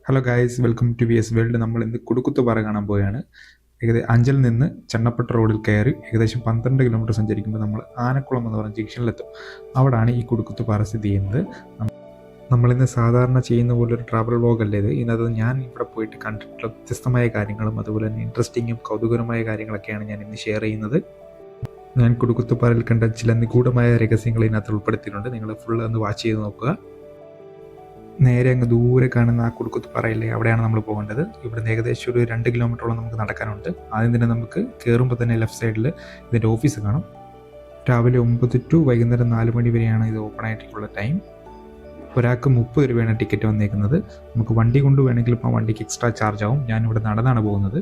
Hello guys, welcome to V S world. നമ്മൾ ഇന്ന് കുടുക്കുത്തുപാറ കാണാൻ പോവുകയാണ്. അഞ്ചൽ നിന്ന് ചണ്ണപ്പട്ട റോഡിൽ കയറി ഏകദേശം 12 കിലോമീറ്റർ സഞ്ചരിക്കുമ്പോൾ നമ്മൾ ആനക്കുളം എന്ന് പറഞ്ഞ ജംഗ്ഷനിലെത്തും. അവിടാണ് ഈ കുടുക്കുത്തുപാറ സ്ഥിതി ചെയ്യുന്നത്. നമ്മളിന്ന് സാധാരണ ചെയ്യുന്ന പോലെ ഒരു ട്രാവൽ വ്ലോഗ് അല്ലേ ഇത്. ഇതിനകത്ത് ഞാൻ ഇവിടെ പോയിട്ട് കണ്ടിട്ടുള്ള വ്യത്യസ്തമായ കാര്യങ്ങളും അതുപോലെ തന്നെ ഇൻട്രസ്റ്റിങ്ങും കൗതുകരമായ കാര്യങ്ങളൊക്കെയാണ് ഞാൻ ഇന്ന് ഷെയർ ചെയ്യുന്നത്. ഞാൻ കുടുക്കുത്തുപാറയിൽ കണ്ട ചില നിഗൂഢമായ രഹസ്യങ്ങൾ ഇതിനകത്ത് ഉൾപ്പെടുത്തിയിട്ടുണ്ട്. നിങ്ങൾ ഫുൾ ഒന്ന് വാച്ച് ചെയ്ത് നോക്കുക. നേരെ അങ്ങ് ദൂരെ കാണുന്ന ആ കുടുക്കുത്തുപാറയില്ലേ, അവിടെയാണ് നമ്മൾ പോകേണ്ടത്. ഇവിടുന്ന് ഏകദേശം ഒരു 2 കിലോമീറ്ററോളം നമുക്ക് നടക്കാനുണ്ട്. ആദ്യം തന്നെ നമുക്ക് കയറുമ്പോൾ തന്നെ ലെഫ്റ്റ് സൈഡിൽ ഇതിൻ്റെ ഓഫീസ് കാണും. രാവിലെ 9 ടു വൈകുന്നേരം 4 മണി വരെയാണ് ഇത് ഓപ്പൺ ആയിട്ടുള്ള ടൈം. ഒരാൾക്ക് 30 രൂപയാണ് ടിക്കറ്റ് വന്നേക്കുന്നത്. നമുക്ക് വണ്ടി കൊണ്ട് വേണമെങ്കിൽ ഇപ്പോൾ വണ്ടിക്ക് എക്സ്ട്രാ ചാർജ് ആവും. ഞാനിവിടെ നടന്നാണ് പോകുന്നത്.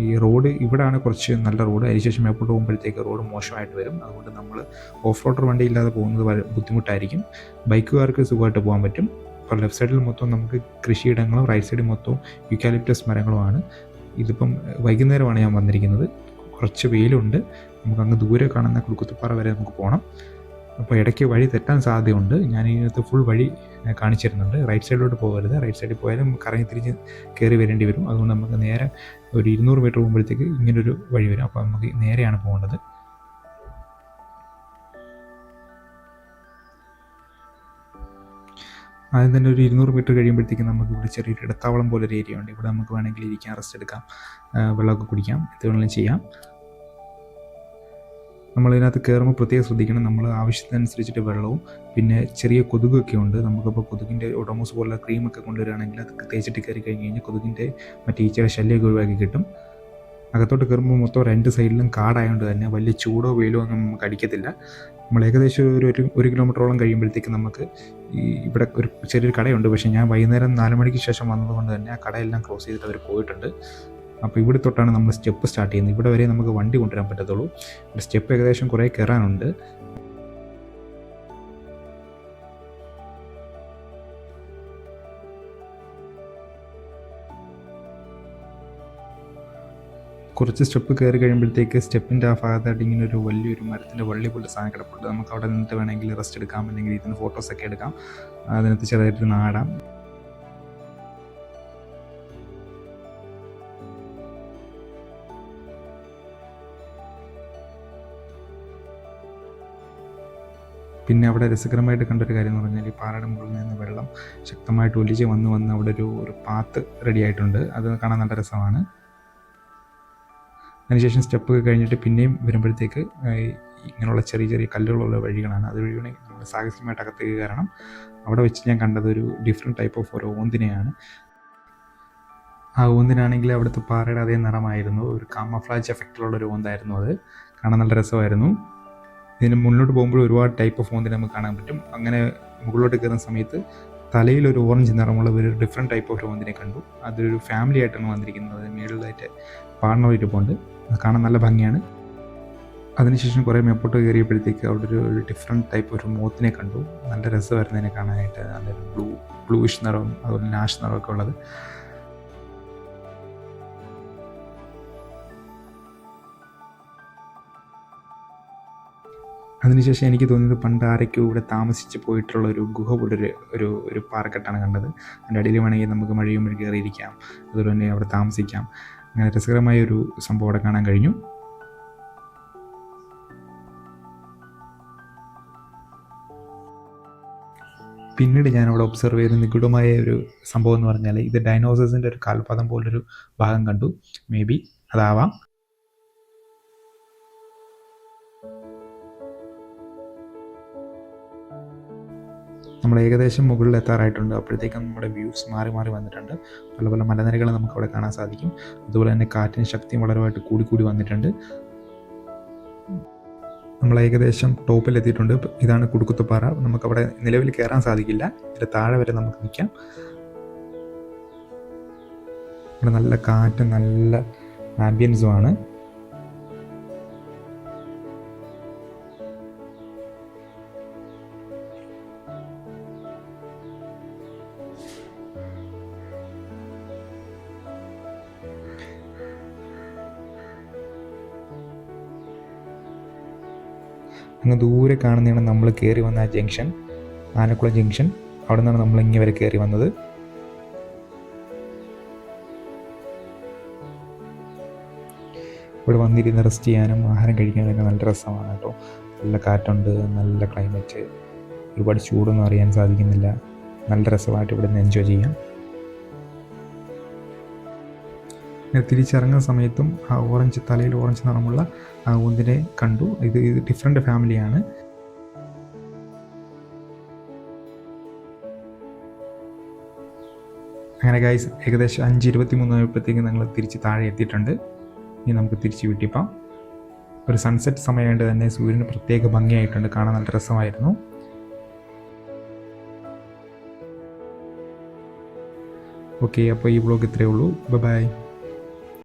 ഈ റോഡ് ഇവിടെയാണ് കുറച്ച് നല്ല റോഡ്. അതിനുശേഷം മേപ്പോട്ട് പോകുമ്പോഴത്തേക്ക് റോഡ് മോശമായിട്ട് വരും. അതുകൊണ്ട് നമ്മൾ ഓഫ് റോഡർ വണ്ടി ഇല്ലാതെ പോകുന്നത് ബുദ്ധിമുട്ടായിരിക്കും. ബൈക്കുകാർക്ക് സുഖമായിട്ട് പോകാൻ പറ്റും. അപ്പോൾ ലെഫ്റ്റ് സൈഡിൽ മൊത്തം നമുക്ക് കൃഷിയിടങ്ങളും റൈറ്റ് സൈഡിൽ മൊത്തം യൂക്കാലിപ്റ്റസ് മരങ്ങളുമാണ്. ഇതിപ്പം വൈകുന്നേരമാണ് ഞാൻ വന്നിരിക്കുന്നത്. കുറച്ച് വെയിലുണ്ട്. നമുക്ക് അങ്ങ് ദൂരെ കാണുന്ന കുടുക്കുത്തുപാറ വരെ നമുക്ക് പോകണം. അപ്പോൾ ഇടയ്ക്ക് വഴി തെറ്റാൻ സാധ്യതയുണ്ട്. ഞാൻ ഇതിനകത്ത് ഫുൾ വഴി കാണിച്ചു തരുന്നുണ്ട്. റൈറ്റ് സൈഡിലോട്ട് പോകരുത്. റൈറ്റ് സൈഡിൽ പോയാലും കറങ്ങി തിരിഞ്ഞ് കയറി വരേണ്ടി വരും. അതുകൊണ്ട് നമുക്ക് നേരെ ഒരു 200 മീറ്റർ പോകുമ്പോഴത്തേക്ക് ഇങ്ങനൊരു വഴി വരും. അപ്പോൾ നമുക്ക് നേരെയാണ് പോകേണ്ടത്. ആദ്യം തന്നെ ഒരു 200 മീറ്റർ കഴിയുമ്പോഴത്തേക്കും നമുക്ക് ഇവിടെ ചെറിയൊരു ഇടത്താവളം പോലൊരു ഏരിയ ഉണ്ട്. ഇവിടെ നമുക്ക് വേണമെങ്കിൽ ഇരിക്കാം, റെസ്റ്റ് എടുക്കാം, വെള്ളമൊക്കെ കുടിക്കാം, എന്ത് വേണമെങ്കിലും ചെയ്യാം. നമ്മളിതിനകത്ത് കയറുമ്പോൾ പ്രത്യേകം ശ്രദ്ധിക്കണം. നമ്മൾ ആവശ്യത്തിനനുസരിച്ചിട്ട് വെള്ളവും പിന്നെ ചെറിയ കൊതുകൊക്കെ ഉണ്ട്. നമുക്കിപ്പോൾ കൊതുകിൻ്റെ ഒഡോമോസ് പോലുള്ള ക്രീമൊക്കെ കൊണ്ടുവരികയാണെങ്കിൽ അതൊക്കെ തേച്ചിട്ട് കയറി കഴിഞ്ഞ് കഴിഞ്ഞാൽ കൊതുകിൻ്റെ മറ്റേ ഈച്ചയുടെ ശല്യമൊക്കെ ഒഴിവാക്കി കിട്ടും. അകത്തോട്ട് കയറുമ്പോൾ മൊത്തം 2 സൈഡിലും കാടായതുകൊണ്ട് തന്നെ വലിയ ചൂടോ വെയിലോ ഒന്നും നമുക്ക് അടിക്കത്തില്ല. നമ്മൾ ഏകദേശം ഒരു കിലോമീറ്ററോളം കഴിയുമ്പോഴത്തേക്ക് നമുക്ക് ഇവിടെ ഒരു ചെറിയൊരു കടയുണ്ട്. പക്ഷേ ഞാൻ വൈകുന്നേരം 4 മണിക്ക് ശേഷം വന്നതുകൊണ്ട് തന്നെ ആ കടയെല്ലാം ക്ലോസ് ചെയ്തിട്ട് അവർ പോയിട്ടുണ്ട്. അപ്പോൾ ഇവിടെ തൊട്ടാണ് നമ്മൾ സ്റ്റെപ്പ് സ്റ്റാർട്ട് ചെയ്യുന്നത്. ഇവിടെ വരെ നമുക്ക് വണ്ടി കൊണ്ടുവരാൻ പറ്റത്തുള്ളൂ. സ്റ്റെപ്പ് ഏകദേശം കുറേ കയറാനുണ്ട്. കുറച്ച് സ്റ്റെപ്പ് കയറി കഴിയുമ്പോഴത്തേക്ക് സ്റ്റെപ്പിൻ്റെ ആ ഭാഗത്തായിട്ട് ഇങ്ങനെ ഒരു വലിയൊരു മരത്തിൻ്റെ വള്ളി പോലെ സാധനം കിടപ്പുണ്ട്. നമുക്ക് അവിടെ നിന്നിട്ട് വേണമെങ്കിൽ റെസ്റ്റ് എടുക്കാം, അല്ലെങ്കിൽ ഇതിന് ഫോട്ടോസൊക്കെ എടുക്കാം, അതിനകത്ത് ചെറുതായിട്ട് നാടാം. പിന്നെ അവിടെ രസകരമായിട്ട് കണ്ടൊരു കാര്യം എന്ന് പറഞ്ഞാൽ ഈ പാറയുടെ മുകളിൽ നിന്ന് വെള്ളം ശക്തമായിട്ട് ഒലിച്ച് വന്ന് അവിടെ ഒരു പാത്ത് റെഡി ആയിട്ടുണ്ട്. അത് കാണാൻ നല്ല രസമാണ്. അതിനുശേഷം സ്റ്റെപ്പ് കഴിഞ്ഞിട്ട് പിന്നെയും വരുമ്പോഴത്തേക്ക് ഇങ്ങനെയുള്ള ചെറിയ ചെറിയ കല്ലുകളുള്ള വഴികളാണ്. അതുവഴി നമ്മൾ സാഹസികമായിട്ട് അകത്തേക്ക് കയറണം. അവിടെ വെച്ച് ഞാൻ കണ്ടത് ഒരു ഡിഫറെൻറ്റ് ടൈപ്പ് ഓഫ് ഒരു ഓന്തിനെയാണ്. ആ ഓന്തിനാണെങ്കിൽ അവിടുത്തെ പാറയുടെ അതേ നിറമായിരുന്നു. ഒരു കാമഫ്ലാജ് എഫക്റ്റിലുള്ള ഒരു ഓന്തായിരുന്നു. അത് കാണാൻ നല്ല രസമായിരുന്നു. ഇതിന് മുന്നോട്ട് പോകുമ്പോൾ ഒരുപാട് ടൈപ്പ് ഓഫ് ഓന്തിനെ നമുക്ക് കാണാൻ പറ്റും. അങ്ങനെ മുകളിലോട്ട് കയറുന്ന സമയത്ത് തലയിലൊരു ഓറഞ്ച് നിറമുള്ള ഒരു ഡിഫറെൻറ്റ് ടൈപ്പ് ഓഫ് ഓന്തിനെ കണ്ടു. അതൊരു ഫാമിലി ആയിട്ടാണ് വന്നിരിക്കുന്നത്. മേളിലായിട്ട് പാർട്ണറായിട്ട് പോകുന്നുണ്ട്. അത് കാണാൻ നല്ല ഭംഗിയാണ്. അതിനുശേഷം കുറേ മേപ്പോട്ട് കയറിയപ്പോഴത്തേക്ക് അവിടെ ഒരു ഡിഫറെൻറ്റ് ടൈപ്പ് ഒരു മോത്തിനെ കണ്ടു. നല്ല രസമായിരുന്നു അതിനെ കാണാനായിട്ട്. നല്ലൊരു ബ്ലൂയിഷ് നിറവും അതുപോലെ നാഷ് നിറമൊക്കെ ഉള്ളത്. അതിനുശേഷം എനിക്ക് തോന്നിയത് പണ്ട് ആരൊക്കെ ഇവിടെ താമസിച്ച് പോയിട്ടുള്ള ഒരു ഗുഹ പോലൊരു ഒരു പാറക്കെട്ടാണ് കണ്ടത്. അതിൻ്റെ അടിയിൽ വേണമെങ്കിൽ നമുക്ക് മഴയും കയറിയിരിക്കാം, അതുപോലെ തന്നെ അവിടെ താമസിക്കാം. അങ്ങനെ രസകരമായൊരു സംഭവം അവിടെ കാണാൻ കഴിഞ്ഞു. പിന്നീട് ഞാനവിടെ ഒബ്സർവ് ചെയ്ത നിഗൂഢമായ ഒരു സംഭവം എന്ന് പറഞ്ഞാൽ ഇത് ഡൈനോസേഴ്സിൻ്റെ ഒരു കാൽപാദം പോലൊരു ഭാഗം കണ്ടു. മേ ബി അതാവാം. നമ്മൾ ഏകദേശം മുകളിൽ എത്താറായിട്ടുണ്ട്. അപ്പോഴത്തേക്കും നമ്മുടെ വ്യൂസ് മാറി മാറി വന്നിട്ടുണ്ട്. പല പല മലനിരകൾ നമുക്കവിടെ കാണാൻ സാധിക്കും. അതുപോലെ തന്നെ കാറ്റിന് ശക്തി വളരെയായിട്ട് കൂടി വന്നിട്ടുണ്ട്. നമ്മൾ ഏകദേശം ടോപ്പിലെത്തിയിട്ടുണ്ട്. ഇതാണ് കുടുക്കുത്തുപാറ. നമുക്കവിടെ നിലവിൽ കയറാൻ സാധിക്കില്ല. ഇതിൻ്റെ താഴെ വരെ നമുക്ക് നിൽക്കാം. ഇവിടെ നല്ല കാറ്റും നല്ല ആംബിയൻസുമാണ്. അങ്ങ് ദൂരെ കാണുന്നതാണ് നമ്മൾ കയറി വന്ന ആ ജംഗ്ഷൻ, ആനക്കുളം ജംഗ്ഷൻ. അവിടെ നിന്നാണ് നമ്മൾ ഇങ്ങനെ വരെ കയറി വന്നത്. ഇവിടെ വന്നിരുന്ന് റെസ്റ്റ് ചെയ്യാനും ആഹാരം കഴിക്കാനൊക്കെ നല്ല രസമാണ് കേട്ടോ. നല്ല കാറ്റുണ്ട്, നല്ല ക്ലൈമറ്റ്, ഒരുപാട് ചൂടൊന്നും അറിയാൻ സാധിക്കുന്നില്ല. നല്ല രസമായിട്ട് ഇവിടെ നിന്ന് എൻജോയ് ചെയ്യാം. തിരിച്ചിറങ്ങുന്ന സമയത്തും ആ തലയിൽ ഓറഞ്ച് നിറമുള്ള ആ ഒന്നിനെ കണ്ടു. ഇത് ഡിഫറെൻ്റ് ഫാമിലിയാണ്. അങ്ങനെ ഗൈസ് ഏകദേശം 5:23 ആയപ്പോഴത്തേക്ക് ഞങ്ങൾ തിരിച്ച് താഴെ എത്തിയിട്ടുണ്ട്. ഇനി നമുക്ക് തിരിച്ച് വീട്ടിൽ പോകാം. ഒരു സൺസെറ്റ് സമയമായിട്ട് തന്നെ സൂര്യന് പ്രത്യേക ഭംഗിയായിട്ടുണ്ട്, കാണാൻ നല്ല രസമായിരുന്നു. ഓക്കെ, അപ്പോൾ ഈ വ്ളോഗ് ഇത്രയേ ഉള്ളൂ. ബൈ.